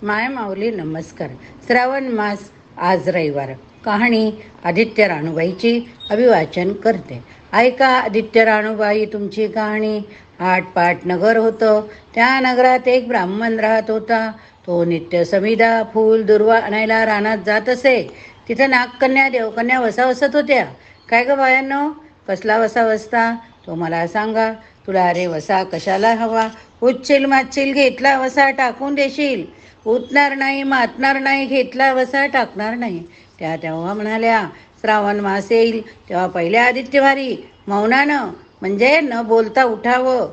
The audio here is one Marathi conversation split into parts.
माय माऊली नमस्कार. श्रावण मास, आज रविवार. कहाणी आदित्य राणूबाईची अभिवाचन करते. ऐका आदित्य राणूबाई तुमची कहाणी. आटपाट नगर होतं. त्या नगरात एक ब्राह्मण राहत होता. तो नित्य समिधा फूल दुर्वा आणायला रानात जात असे. तिथं नागकन्या देवकन्या वसावसत होत्या. काय ग बायांनो, कसला वसा वसता तो मला सांगा. तुला रे वसा कशाला हवा? उच्चील माचील घेतला वसा टाकून देशील. उतणार नाही मातणार नाही, घेतला वसा टाकणार नाही. त्या तेव्हा म्हणाल्या, श्रावण मास येईल तेव्हा पहिल्या आदित्यवारी मौनानं म्हणजे न बोलता उठावं.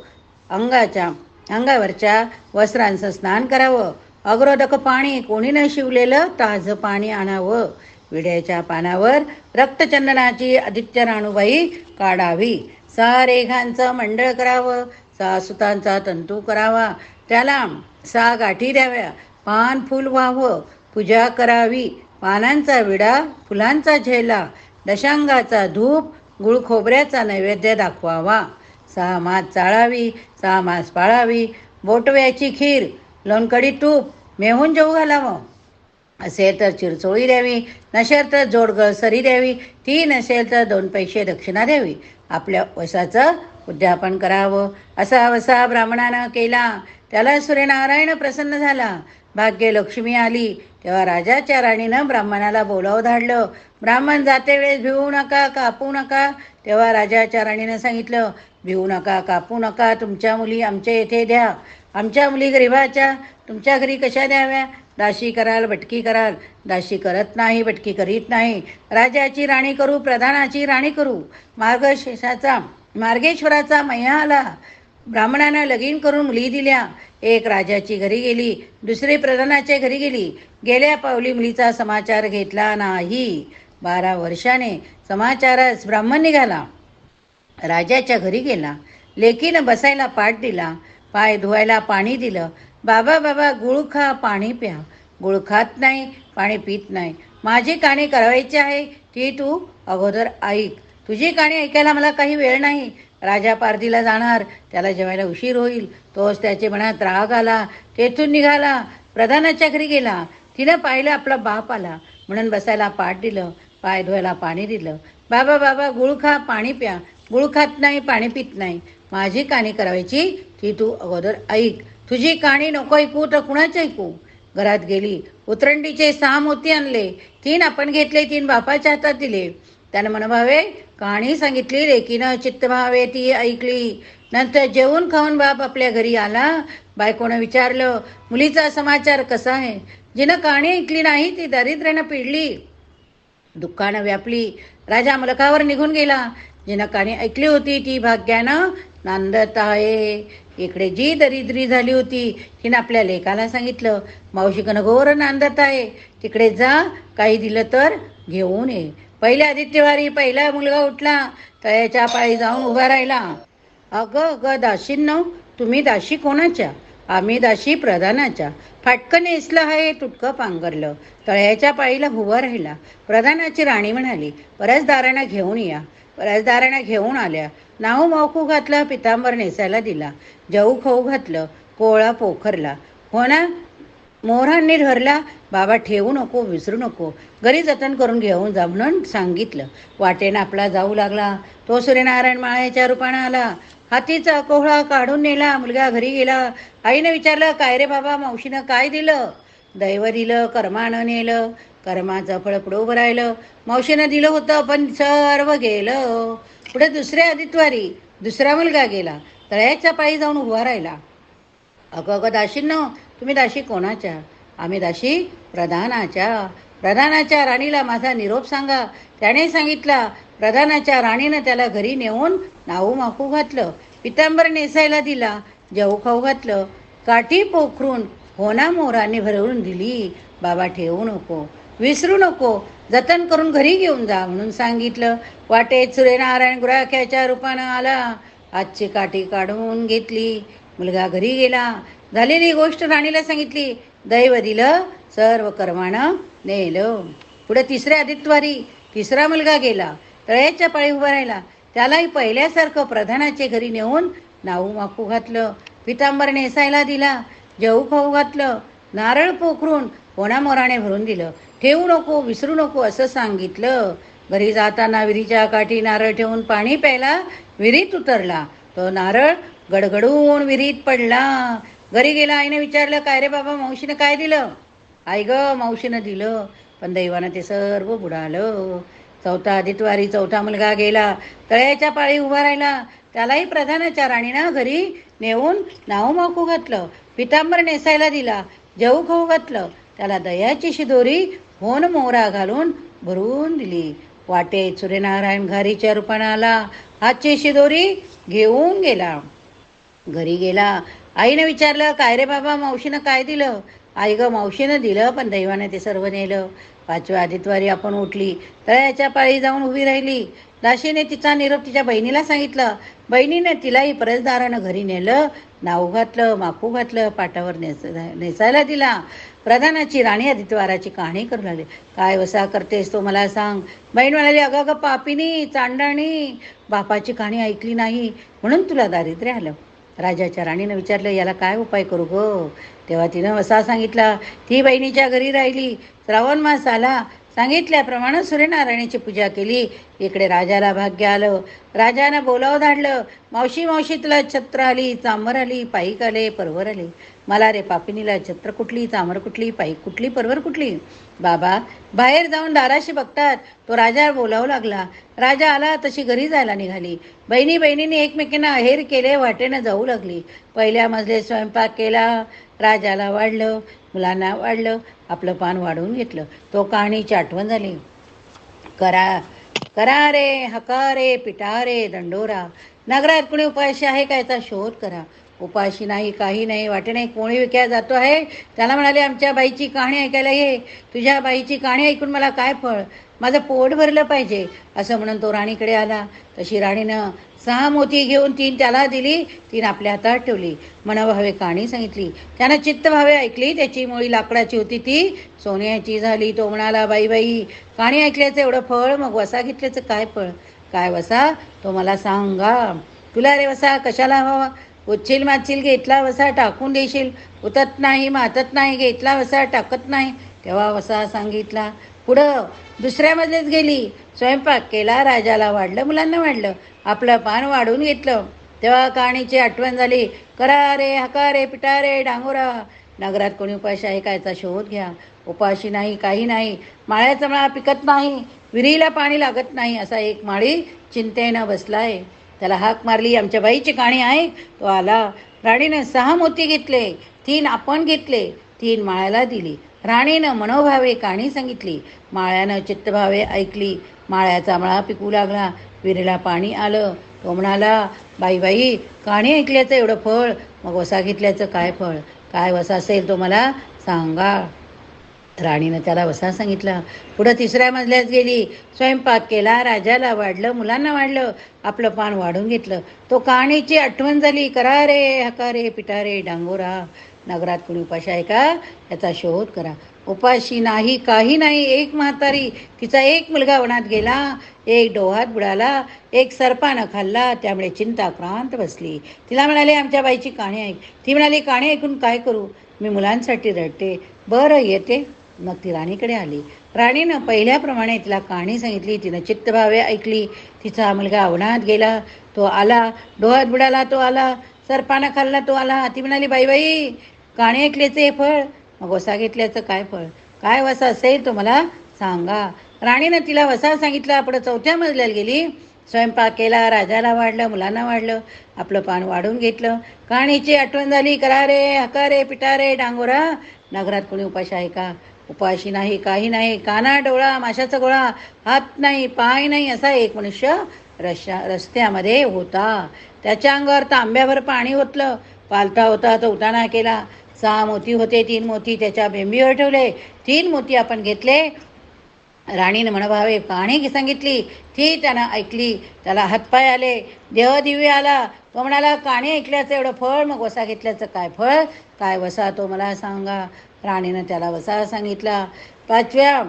अंगावरच्या वस्त्रांचं स्नान करावं. अग्रोदक पाणी कोणी न शिवलेलं ताजं पाणी आणावं. विड्याच्या पानावर रक्तचंदनाची आदित्य राणूबाई काढावी. 6 रेघांचं मंडळ करावं. 6 सुतांचा तंतू करावा. त्याला 6 गाठी द्याव्या. पान फुल व्हावं. पूजा करावी. पानांचा विडा, फुलांचा झेला, दशांगाचा धूप, गुळ खोबऱ्याचा नैवेद्य दाखवावा. 6 मास चाळावी. 6 मास पाळावी. बोटव्याची खीर, लोणकडी तूप, मेहून जेऊ घालावं. असेल तर चिरचोळी द्यावी, नसेल तर जोडगळ सरी द्यावी. ती नसेल तर 2 पैसे दक्षिणा द्यावी. आपल्या वसाचं उद्यापन करावं. असा वसा ब्राह्मणानं केला. त्याला सूर्यनारायण प्रसन्न झाला. भाग्यलक्ष्मी आली. तेव्हा राजाच्या राणीनं ब्राह्मणाला बोलावं धाडलं. ब्राह्मण जाते वेळेस भिवू नका, कापू नका. तेव्हा राजाच्या राणीनं सांगितलं, भिवू नका, कापू नका. तुमच्या मुली आमच्या येथे द्या. आमच्या मुली गरीबाच्या तुमच्या घरी कशा द्याव्या? दाशी कराल, भटकी कराल. दाशी करत नाही, भटकी करीत नाही. राजाची राणी करू, प्रधानाची राणी करू. मार्गेश्वराचा मैया आला. ब्राह्मणानं लगीन करून मुली दिल्या. एक राजाची घरी गेली, दुसरी प्रधानाच्या घरी गेली. गेल्या पावली मुलीचा समाचार घेतला नाही. 12 वर्षाने समाचारच ब्राह्मण निघाला. राजाच्या घरी गेला. लेकीनं बसायला पाट दिला. पाय धुवायला पाणी दिलं. बाबा बाबा गुळ खा, पाणी प्या. गुळ खात नाही, पाणी पित नाही. माझी कहाणी करायची आहे, ती तू अगोदर ऐक. तुझी कहाणी ऐकायला मला काही वेळ नाही. राजा पारधीला जाणार, त्याला जेवायला उशीर होईल. तोच त्याचे मनात राग आला. तेथून निघाला, प्रधानाच्या घरी गेला. तिनं पाहिलं आपला बाप आला, म्हणून बसायला पाट दिलं, पाय धुवायला पाणी दिलं. बाबा बाबा गुळ खा, पाणी प्या. गुळ खात नाही, पाणी पित नाही. माझी कहाणी करायची, ती तू अगोदर ऐक. तुझी कहाणी नको ऐकू तर कुणाची ऐकू? घरात गेली. उतरंडीचे 6 मोती आणले. 3 आपण घेतले, 3 बापाच्या हातात दिले. त्यानं मनभावे कहाणी सांगितली. लेकीनं चित्तभावे ती ऐकली. नंतर जेवून खाऊन बाप आपल्या घरी आला. बायकोनं विचारलं, मुलीचा समाचार कसा आहे? जिनं कहाणी ऐकली नाही ती दारिद्र्यानं पिडली, दुःखानं व्यापली. राजा मलकावर निघून गेला. जिनं कहाणी ऐकली होती ती भाग्यानं नांदत आहे. इकडे जी दरिद्री झाली होती तिनं आपल्या लेकाला सांगितलं, मावशीकनं घोर नांदत आहे, तिकडे जा, काही दिलं तर घेऊन ये. पहिल्या आदित्यवारी पहिला मुलगा उठला. तळ्याच्या पायी जाऊन उभा राहिला. अगं अगं दाशींनो, तुम्ही दाशी कोणाच्या? आम्ही दाशी प्रधानाच्या. फाटकं नेसलं आहे, तुटकं पांघरलं. तळ्याच्या पाळीला उभा राहिला. प्रधानाची राणी म्हणाली, परसदारांना घेऊन या. परसदारांना घेऊन आल्या. नाहू मावकू घातलं, पितांबर नेसायला दिला. जेऊ खाऊ घातलं, कोळा पोखरला. हो ना, मोहरांनी धरला. बाबा ठेवू नको, विसरू नको, घरी जतन करून घेऊन जा म्हणून सांगितलं. वाटेनं आपला जाऊ लागला. तो सूर्यनारायण माळ्याच्या रूपानं आला. हातीचा कोहळा काढून नेला. मुलगा घरी गेला. आईनं विचारलं, काय रे बाबा, मावशीनं काय दिलं? दैव दिलं, कर्मानं नेलं. कर्माचं फळ पुढं उभं राहिलं. मावशीनं दिलं होतं पण सर्व गेलं. पुढे दुसऱ्या आदित्यवारी दुसरा मुलगा गेला. तळ्याच्या पायी जाऊन उभा राहिला. अगं अगं दाशींनो, तुम्ही दाशी कोणाच्या? आम्ही दाशी प्रधानाच्या. प्रधानाच्या राणीला माझा निरोप सांगा. त्याने सांगितला. प्रधानाच्या राणीनं त्याला घरी नेऊन नाहू माकू घातलं, पितांबर नेसायला दिला, जेऊ खाऊ घातलं, काठी पोखरून होना मोरांनी भरवून दिली. बाबा ठेवू नको, विसरू नको, जतन करून घरी घेऊन जा म्हणून सांगितलं. वाटेत सूर्यनारायण गुराख्याच्या रूपानं आला. आजची काठी काढून घेतली. मुलगा घरी गेला. झालेली गोष्ट राणीला सांगितली. दैव दिलं, सर्व कर्मानं नेलं. पुढे तिसऱ्या आदित्यवारी तिसरा मुलगा गेला. तळ्याच्या पाळी उभा राहिला. त्यालाही पहिल्यासारखं प्रधानाच्या घरी नेऊन नाहू माकू घातलं, पितांबर नेसायला दिला, जेऊ खाऊ घातलं. नारळ पोखरून मोराने भरून दिलं. ठेवू नको, विसरू नको असं सांगितलं. घरी जाताना विहिरीच्या काठी नारळ ठेवून पाणी प्यायला विहिरीत उतरला. तो नारळ गडगडून विहिरीत पडला. घरी गेला. आईने विचारलं, काय रे बाबा, मावशीनं काय दिलं? आई ग, मावशीनं दिलं, पण दैवानं ते सर्व बुडालं. चौथा आदितवारी चौथा मुलगा गेला. तळ्याच्या पाळी उभा राहिला. त्यालाही प्रधानाच्या राणीनं घरी नेऊन नाव माकू घातलं. पितांबर नेसायला दिला. जेऊ खाऊ घातलं. त्याला दयाची शिदोरी होन मोहरा घालून भरून दिली. वाटेत सूर्यनारायण घारीच्या रूपानं आला. हातची शिदोरी घेऊन गेला. घरी गेला. आईनं विचारलं, काय रे बाबा, मावशीनं काय दिलं? आई ग, मावशीनं दिलं, पण दैवाने ते सर्व नेलं. पाचव्या आदितवारी आपण उठली. तळ्याच्या पाळी जाऊन उभी राहिली. दाशीने तिचा निरोप तिच्या बहिणीला सांगितलं. बहिणीने तिलाही परसदारानं घरी नेलं. नाव घातलं, माखू घातलं, पाटावर नेसायला दिला. प्रधानाची राणी आदित्यवाराची कहाणी करू लागली. काय वसा करतेस तो मला सांग. बहीण म्हणाली, अगं अगं पापिनी, चांडाणी, बापाची कहाणी ऐकली नाही म्हणून तुला दारिद्र्य आलं. राजाच्या राणीनं विचारलं, याला काय उपाय करू गो? तेव्हा तिनं वसा सांगितला. ती बहिणीच्या घरी राहिली. श्रावण मास आला. सांगितल्याप्रमाणे सूर्यनारायणाची पूजा केली. इकडे राजाला भाग्य आलं. राजानं बोलावं धाडलं. मावशी मावशी, तुला छत्र आली, चांबर आली, पाईक आले, परवर आले. मला रे पापिनीला छत्र कुठली, चांबर कुठली, पाईक कुठली, परवर कुठली? बाबा बाहेर जाऊन दाराशी बघतात. तो राजा बोलावू लागला. राजा आला तशी घरी जायला निघाली. बहिणी बहिणीने एकमेकींना अहेर केले. वाटेनं जाऊ लागली. पहिल्या मजले स्वयंपाक केला. राजाला वाढलं, मुलांना वाढलं, आपलं पान वाढवून घेतलं. तो कहाणीची आठवण झाली. करा करा रे, हका रे, पिटा रे, दंडोरा. नगरात कुणी उपाशी आहे का, याचा शोध करा. उपाशी नाही, काही नाही. वाटेने कोणी विकायला जातो आहे. त्याला म्हणाले, आमच्या बाईची कहाणी ऐकायला ये. तुझ्या बाईची कहाणी ऐकून मला काय फळ? माझं पोट भरलं पाहिजे असं म्हणून तो राणीकडे आला. तशी राणीनं 6 मोती घेऊन 3 त्याला दिली. 3 आपल्या हातात ठेवली. मनभावे कहाणी सांगितली. त्यानं चित्तभावे ऐकली. त्याची मुळी लाकडाची होती, ती सोन्याची झाली. तो म्हणाला, बाई बाई, कहाणी ऐकल्याचं एवढं फळ, मग वसा घेतल्याचं काय फळ? काय वसा, तो मला सांगा. तुला रे वसा कशाला हवा? उच्चील माचील, घेतला वसा टाकून देशील. उतत नाही, मातत नाही, घेतला वसा टाकत नाही. तेव्हा वसा सांगितला. पुढं दुसऱ्या मजलीत गेली. स्वयंपाक केला. राजाला वाढलं, मुलांना वाढलं, आपलं पान वाढून घेतलं. तेव्हा कहाणीची आठवण झाली. करा रे, हका रे, पिटा रे, डांगोरा. नगरात कोणी उपाशी आहे का, याचा शोध घ्या. उपाशी नाही, काही नाही. माळ्याचा मळा पिकत नाही, विहिरीला पाणी लागत नाही, असा एक माळी चिंतेनं बसलाय. त्याला हाक मारली, आमच्या बाईची कहाणी आहे. तो आला. राणीने 6 मोती घेतले. 3 आपण घेतले. 3 माळ्याला दिली. राणीनं मनोभावे कहाणी सांगितली. माळ्यानं चित्तभावे ऐकली. माळ्याचा मळा पिकू लागला. विहिरीला पाणी आलं. तो म्हणाला, बाई बाई, कहाणी ऐकल्याचं एवढं फळ, मग वसा घेतल्याचं काय फळ? काय वसा असेल तो मला सांगा. राणीनं त्याला वसा सांगितला. पुढं तिसऱ्या मजल्यात गेली. स्वयंपाक केला. राजाला वाढलं, मुलांना वाढलं, आपलं पान वाढून घेतलं. तो कहाणीची आठवण झाली. करा रे, हका रे, पिटा रे, डांगोरा. नगरात कोणी उपाशी आहे का, याचा शोध करा. उपाशी नाही, काही नाही. एक म्हातारी, तिचा एक मुलगा वनात गेला. एक डोहात बुडाला. एक सर्पानं खाल्ला. त्यामुळे चिंताक्रांत बसली. तिला म्हणाले, आमच्या बाईची कहाणी ऐक. ती म्हणाली, कहाणी ऐकून काय करू? मी मुलांसाठी रडते. बरं, येते. मग ती राणीकडे आली. राणीनं पहिल्याप्रमाणे तिला कहाणी सांगितली. तिनं चित्तभावे ऐकली. तिचा मुलगा वनात गेला. तो आला. डोहात बुडाला. तो आला. सर्पानं खाल्ला. तो आला. ती म्हणाली, बाई बाई, कहाणी ऐकल्याचं हे फळ, मग वसा घेतल्याचं काय फळ? काय वसा असेल तो मला सांगा. राणीनं तिला वसा सांगितला. पुढं 4थ्या मजल्याला गेली. स्वयंपाक केला. राजाला वाढलं, मुलांना वाढलं, आपलं पान वाढून घेतलं. कहाणीची आठवण झाली. करा रे, हका रे, पिटा रे, डांगोरा. नगरात कोणी उपाशी आहे का? उपाशी नाही, काही नाही. काना डोळा, माशाचा गोळा, हात नाही, पाय नाही, असा एक मनुष्य रस्त्यामध्ये होता. त्याच्या अंगावर तांब्याभर पाणी ओतलं. पालथा होता. तो उताना केला. 6 मोती होते. 3 मोती त्याच्या बेंबीवर ठेवले. 3 मोती आपण घेतले. राणीनं मनभावे कहाणी सांगितली. ती त्यानं ऐकली. त्याला हातपाय आले. देहदिव्य आला. तो म्हणाला, कहाणी ऐकल्याचं एवढं फळ, मग वसा घेतल्याचं काय फळ? काय वसा तो मला सांगा. राणीनं त्याला वसा सांगितला. 5व्या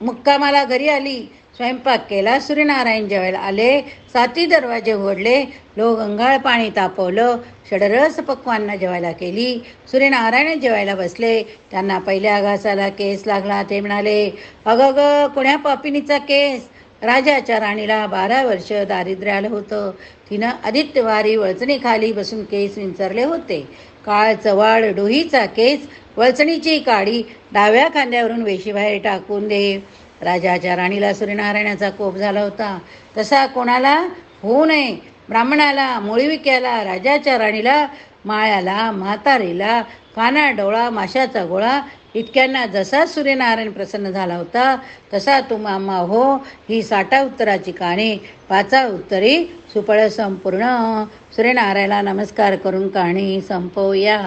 मुक्कामाला घरी आली. स्वयंपाक केला. सूर्यनारायण जेवायला आले. 7 दरवाजे उघडले. लोक अंगाळ पाणी तापवलं. षडरस पक्वांना जेवायला केली. सूर्यनारायण जेवायला बसले. त्यांना पहिल्या घासाला केस लागला. ते म्हणाले, अगं ग, कोण्या पापिनीचा केस? राजाच्या राणीला 12 वर्ष दारिद्र्य आलं होतं. तिनं आदित्यवारी वळचणीखाली बसून केस विंचरले होते. काळ चवाड डोहीचा केस, वळचणीची काडी डाव्या खांद्यावरून वेशीबाहेर टाकून दे. राजाच्या राणीला सूर्यनारायणाचा कोप झाला होता. तसा कोणाला होऊ नये. ब्राह्मणाला, मोळीविक्याला, राजाच्या राणीला, माळ्याला, म्हातारीला, काना डोळा, माशाचा गोळा इतक्यांना जसा सूर्यनारायण प्रसन्न झाला होता तसा तुम्हा हो. ही 60 उत्तराची कहाणी 5 उत्तरी सुफळ संपूर्ण. सूर्यनारायणाला नमस्कार करून कहाणी संपवूया.